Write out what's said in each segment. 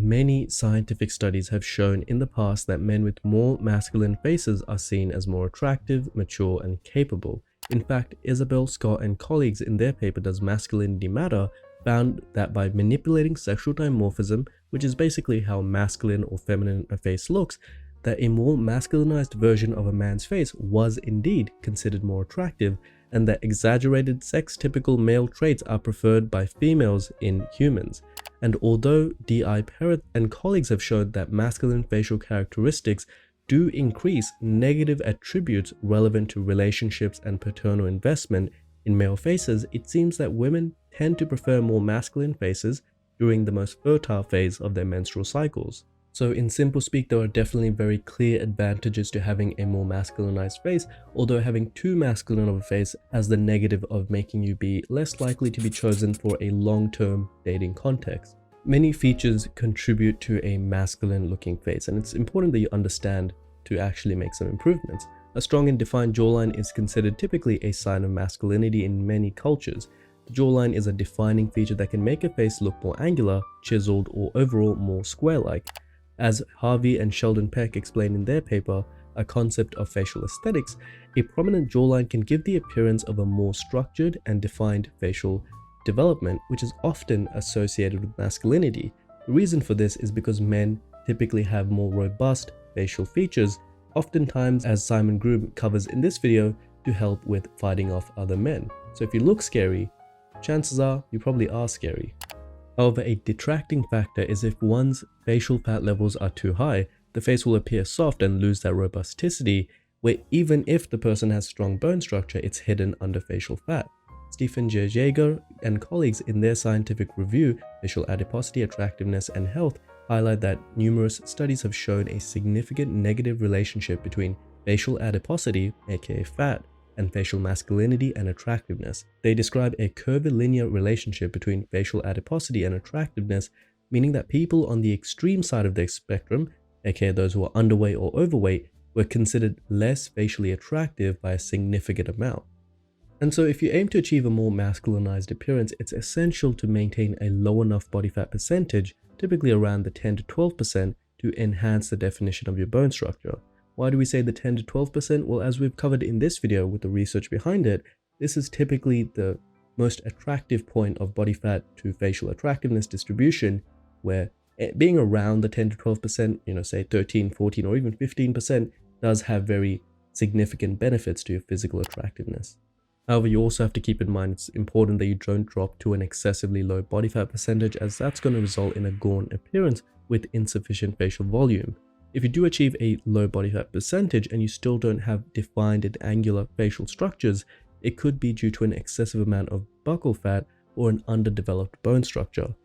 Many scientific studies have shown in the past that men with more masculine faces are seen as more attractive, mature, and capable. In fact, Isabel Scott and colleagues in their paper Does Masculinity Matter found that by manipulating sexual dimorphism, which is basically how masculine or feminine a face looks, that a more masculinized version of a man's face was indeed considered more attractive, and that exaggerated sex-typical male traits are preferred by females in humans. And although D.I. Perrett and colleagues have shown that masculine facial characteristics do increase negative attributes relevant to relationships and paternal investment in male faces, it seems that women tend to prefer more masculine faces during the most fertile phase of their menstrual cycles. So in simple speak, there are definitely very clear advantages to having a more masculinized face, although having too masculine of a face has the negative of making you be less likely to be chosen for a long-term dating context. Many features contribute to a masculine looking face, and it's important that you understand to actually make some improvements. A strong and defined jawline is considered typically a sign of masculinity in many cultures. The jawline is a defining feature that can make a face look more angular, chiseled, or overall more square-like. As Harvey and Sheldon Peck explain in their paper, A Concept of Facial Aesthetics, a prominent jawline can give the appearance of a more structured and defined facial development, which is often associated with masculinity. The reason for this is because men typically have more robust facial features, oftentimes, as Simon Groom covers in this video, to help with fighting off other men. So if you look scary, chances are you probably are scary. However, a detracting factor is if one's facial fat levels are too high, the face will appear soft and lose that robusticity, where even if the person has strong bone structure, it's hidden under facial fat. Stephen J. Jaeger and colleagues in their scientific review, Facial Adiposity, Attractiveness, and Health, highlight that numerous studies have shown a significant negative relationship between facial adiposity, aka fat, and facial masculinity and attractiveness. They describe a curvilinear relationship between facial adiposity and attractiveness, meaning that people on the extreme side of the spectrum, aka those who are underweight or overweight, were considered less facially attractive by a significant amount. And so if you aim to achieve a more masculinized appearance, it's essential to maintain a low enough body fat percentage, typically around the 10 to 12%, to enhance the definition of your bone structure. Why do we say the 10 to 12%? Well, as we've covered in this video with the research behind it, this is typically the most attractive point of body fat to facial attractiveness distribution, where being around the 10 to 12%, say 13, 14, or even 15% does have very significant benefits to your physical attractiveness. However, you also have to keep in mind it's important that you don't drop to an excessively low body fat percentage, as that's going to result in a gaunt appearance with insufficient facial volume. If you do achieve a low body fat percentage and you still don't have defined and angular facial structures, it could be due to an excessive amount of buccal fat or an underdeveloped bone structure.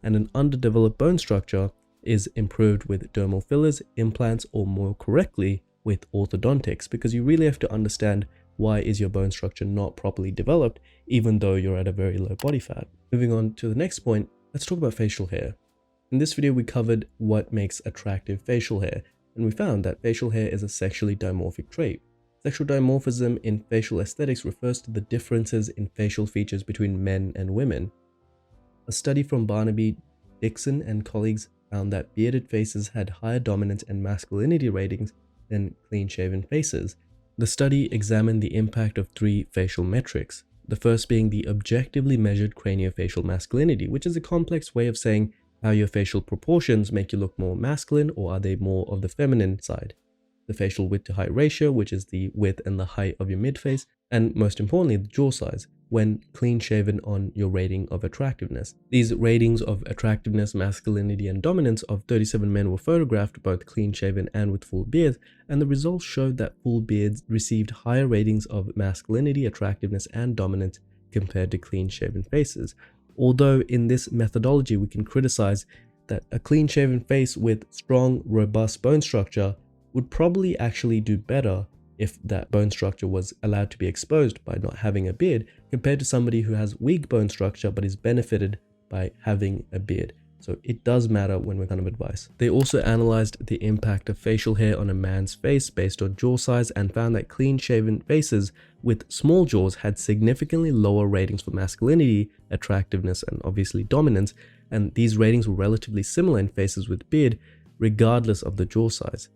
And an underdeveloped bone structure is improved with dermal fillers, implants, or more correctly, with orthodontics, because you really have to understand why is your bone structure not properly developed even though you're at a very low body fat. Moving on to the next point, let's talk about facial hair. In this video, we covered what makes attractive facial hair, and we found that facial hair is a sexually dimorphic trait. Sexual dimorphism in facial aesthetics refers to the differences in facial features between men and women. A study from Barnaby, Dixon, and colleagues found that bearded faces had higher dominance and masculinity ratings than clean-shaven faces. The study examined the impact of three facial metrics, the first being the objectively measured craniofacial masculinity, which is a complex way of saying how your facial proportions make you look more masculine, or are they more of the feminine side. The facial width to height ratio, which is the width and the height of your midface, and most importantly, the jaw size, when clean shaven on your rating of attractiveness. These ratings of attractiveness, masculinity, and dominance of 37 men were photographed, both clean shaven and with full beards, and the results showed that full beards received higher ratings of masculinity, attractiveness, and dominance compared to clean shaven faces. Although in this methodology we can criticize that a clean shaven face with strong, robust bone structure would probably actually do better if that bone structure was allowed to be exposed by not having a beard, compared to somebody who has weak bone structure but is benefited by having a beard. So it does matter when we're kind of advice. They also analyzed the impact of facial hair on a man's face based on jaw size, and found that clean shaven faces with small jaws had significantly lower ratings for masculinity, attractiveness, and obviously dominance, and these ratings were relatively similar in faces with beard, regardless of the jaw size.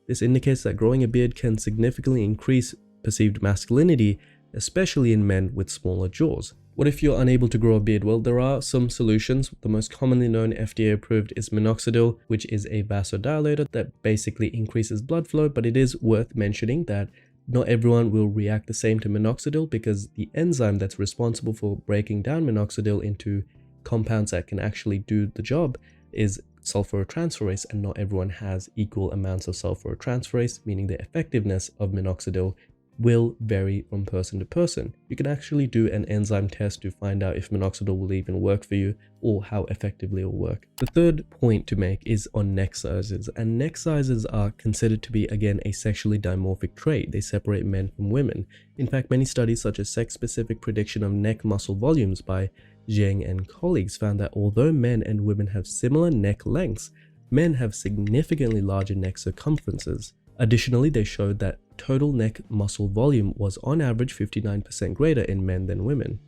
This indicates that growing a beard can significantly increase perceived masculinity, especially in men with smaller jaws. What if you're unable to grow a beard? Well, there are some solutions. The most commonly known FDA approved is minoxidil, which is a vasodilator that basically increases blood flow, but it is worth mentioning that not everyone will react the same to minoxidil because the enzyme that's responsible for breaking down minoxidil into compounds that can actually do the job is sulfuryltransferase, and not everyone has equal amounts of sulfuryltransferase, meaning the effectiveness of minoxidil will vary from person to person. You can actually do an enzyme test to find out if minoxidil will even work for you or how effectively it will work. The third point to make is on neck sizes, and neck sizes are considered to be, again, a sexually dimorphic trait. They separate men from women. In fact, many studies such as sex-specific prediction of neck muscle volumes by Zheng and colleagues found that although men and women have similar neck lengths, men have significantly larger neck circumferences. Additionally, they showed that total neck muscle volume was on average 59% greater in men than women.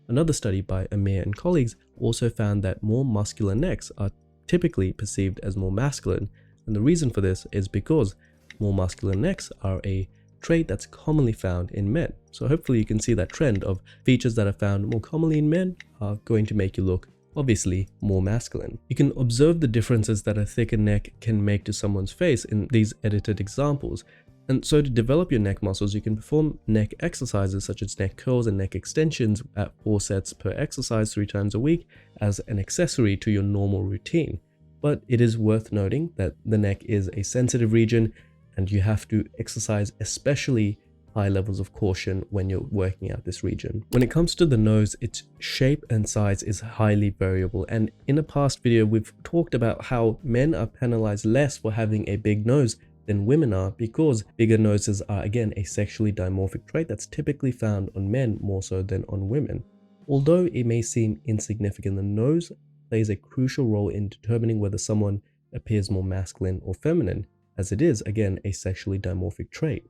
Another study by Amir and colleagues also found that more muscular necks are typically perceived as more masculine, and the reason for this is because more muscular necks are a trait that's commonly found in men. So hopefully you can see that trend of features that are found more commonly in men are going to make you look obviously more masculine. You can observe the differences that a thicker neck can make to someone's face in these edited examples. And so to develop your neck muscles, you can perform neck exercises such as neck curls and neck extensions at 4 sets per exercise 3 times a week as an accessory to your normal routine. But it is worth noting that the neck is a sensitive region and you have to exercise especially high levels of caution when you're working out this region. When it comes to the nose, its shape and size is highly variable, and in a past video we've talked about how men are penalized less for having a big nose than women are because bigger noses are, again, a sexually dimorphic trait that's typically found on men more so than on women. Although it may seem insignificant, the nose plays a crucial role in determining whether someone appears more masculine or feminine, as it is, again, a sexually dimorphic trait.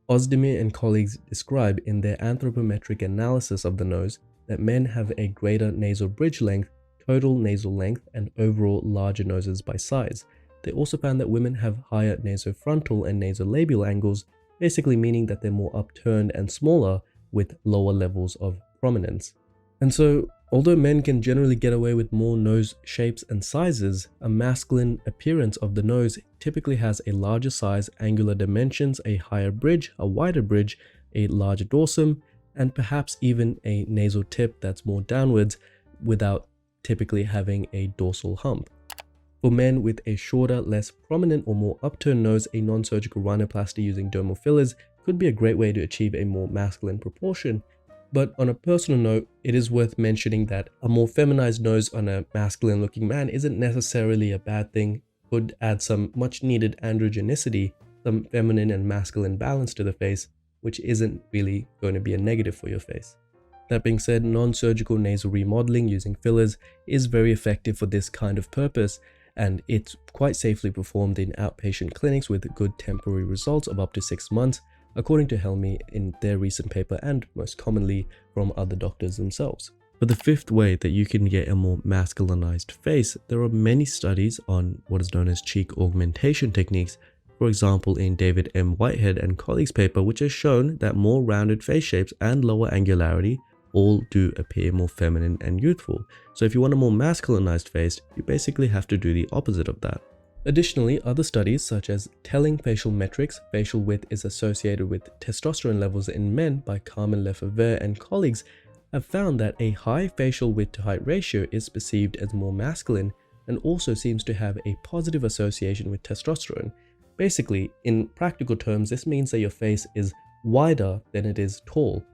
Ozdemir and colleagues describe in their anthropometric analysis of the nose that men have a greater nasal bridge length, total nasal length, and overall larger noses by size. They also found that women have higher nasofrontal and nasolabial angles, basically meaning that they're more upturned and smaller with lower levels of prominence. And so, although men can generally get away with more nose shapes and sizes, a masculine appearance of the nose typically has a larger size, angular dimensions, a higher bridge, a wider bridge, a larger dorsum, and perhaps even a nasal tip that's more downwards without typically having a dorsal hump. For men with a shorter, less prominent or more upturned nose, a non-surgical rhinoplasty using dermal fillers could be a great way to achieve a more masculine proportion. But on a personal note, it is worth mentioning that a more feminized nose on a masculine looking man isn't necessarily a bad thing. It could add some much needed androgenicity, some feminine and masculine balance to the face, which isn't really going to be a negative for your face. That being said, non-surgical nasal remodeling using fillers is very effective for this kind of purpose, and it's quite safely performed in outpatient clinics with good temporary results of up to 6 months, according to Helmy in their recent paper and most commonly from other doctors themselves. For the fifth way that you can get a more masculinized face, there are many studies on what is known as cheek augmentation techniques, for example in David M. Whitehead and colleagues' paper, which has shown that more rounded face shapes and lower angularity all do appear more feminine and youthful. So if you want a more masculinized face, you basically have to do the opposite of that. Additionally, other studies such as Telling Facial Metrics, Facial Width is Associated with Testosterone Levels in Men by Carmen Lefevre and colleagues have found that a high facial width to height ratio is perceived as more masculine and also seems to have a positive association with testosterone. Basically, in practical terms, this means that your face is wider than it is tall.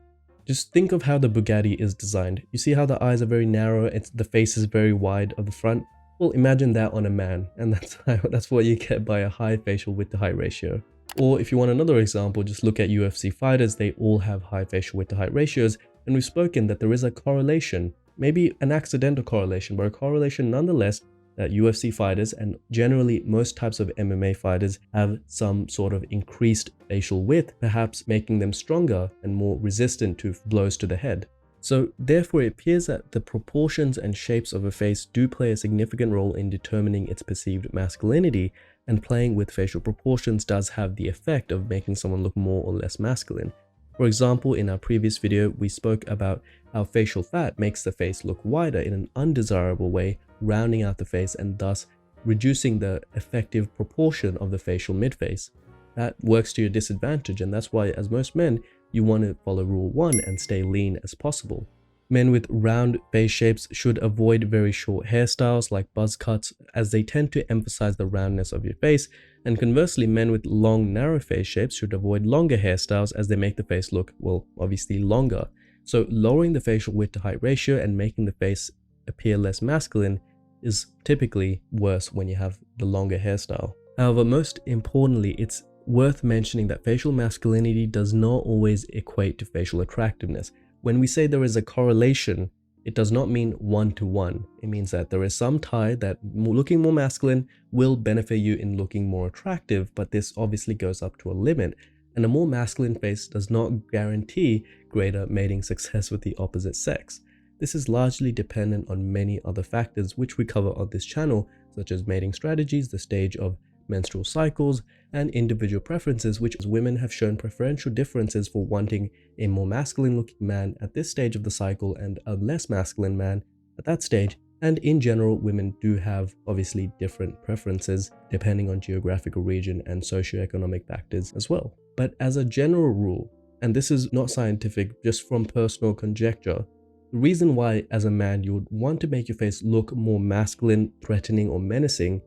Just think of how the Bugatti is designed. You see how the eyes are very narrow, the face is very wide of the front? Well, imagine that on a man, and that's what you get by a high facial width to height ratio. Or if you want another example, just look at UFC fighters. They all have high facial width to height ratios, and we've spoken that there is a correlation, maybe an accidental correlation, but a correlation nonetheless, that UFC fighters and generally most types of MMA fighters have some sort of increased facial width, perhaps making them stronger and more resistant to blows to the head. So therefore, it appears that the proportions and shapes of a face do play a significant role in determining its perceived masculinity, and playing with facial proportions does have the effect of making someone look more or less masculine. For example, in our previous video, we spoke about how facial fat makes the face look wider in an undesirable way, rounding out the face and thus reducing the effective proportion of the facial midface. That works to your disadvantage, and that's why, as most men, you want to follow rule 1 and stay lean as possible. Men with round face shapes should avoid very short hairstyles like buzz cuts, as they tend to emphasize the roundness of your face, and conversely, men with long narrow face shapes should avoid longer hairstyles as they make the face look, well, obviously longer. So lowering the facial width to height ratio and making the face appear less masculine is typically worse when you have the longer hairstyle. However, most importantly, it's worth mentioning that facial masculinity does not always equate to facial attractiveness. When we say there is a correlation, it does not mean 1-to-1. It means that there is some tie that looking more masculine will benefit you in looking more attractive, but this obviously goes up to a limit, and a more masculine face does not guarantee greater mating success with the opposite sex. This is largely dependent on many other factors which we cover on this channel, such as mating strategies, the stage of menstrual cycles, and individual preferences, which women have shown preferential differences for wanting a more masculine looking man at this stage of the cycle and a less masculine man at that stage. And in general, women do have obviously different preferences depending on geographical region and socioeconomic factors as well. But as a general rule, and this is not scientific, just from personal conjecture, the reason why as a man you would want to make your face look more masculine, threatening, or menacing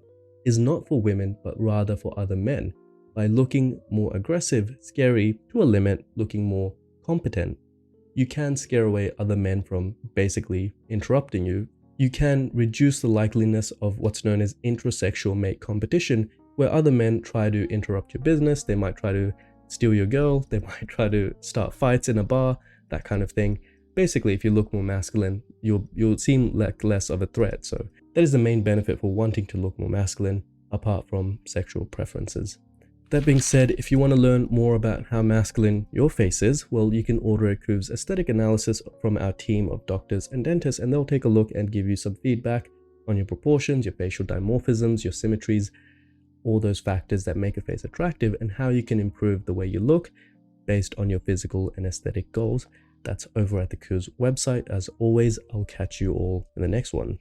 is not for women, but rather for other men. By looking more aggressive, scary, to a limit, looking more competent, you can scare away other men from basically interrupting you. You can reduce the likeliness of what's known as intrasexual mate competition, where other men try to interrupt your business. They might try to steal your girl, they might try to start fights in a bar, that kind of thing. Basically, if you look more masculine, you'll seem like less of a threat. So that is the main benefit for wanting to look more masculine, apart from sexual preferences. That being said, if you want to learn more about how masculine your face is, well, you can order a Kuve's aesthetic analysis from our team of doctors and dentists, and they'll take a look and give you some feedback on your proportions, your facial dimorphisms, your symmetries, all those factors that make a face attractive, and how you can improve the way you look based on your physical and aesthetic goals. That's over at the Kuve's website. As always, I'll catch you all in the next one.